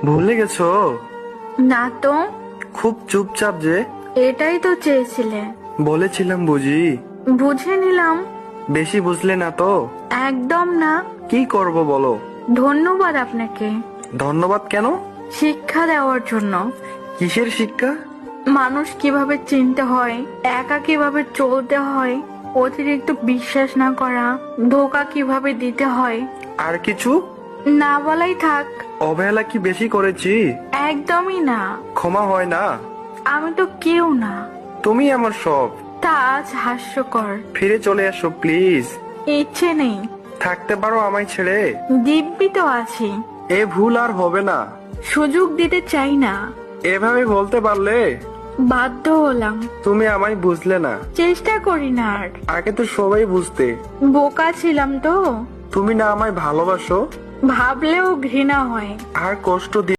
ভুলে গেছো? না তো। খুব চুপচাপ যে। এটাই তো চেয়েছিলে। বলেছিলাম বুঝি। বুঝে নিলাম। বেশি বুঝলে না তো? একদম না। কি করব বলো? ধন্যবাদ আপনাকে ধন্যবাদ কেন? শিক্ষা দেওয়ার জন্য। কিসের শিক্ষা? মানুষ কিভাবে চিনতে হয়, একা কিভাবে চলতে হয়, অতিরিক্ত বিশ্বাস না করা, ধোকা কিভাবে দিতে হয়। আর কিছু? না বলাই থাক। অবহেলা কি বেশি করেছি? একদমই না। ক্ষমা হয় না? আমি তো কেউ না। তুমি আমার সব। তা আজ হাস্যকর। ফিরে চলে আসো প্লিজ। ইচ্ছে নেই। থাকতে পারো আমায় ছেড়ে? দিব্যি তো আছি। এ ভুল আর হবে না। সুযোগ দিতে চাই না। এভাবে বলতে পারলে? বাধ্য হলাম। তুমি আমায় বুঝলে না। চেষ্টা করি না আর। আগে তো সবাই বুঝতে। বোকা ছিলাম তো। তুমি না আমায় ভালোবাসো? ভাবলেও ঘৃণা হয়। আর কষ্ট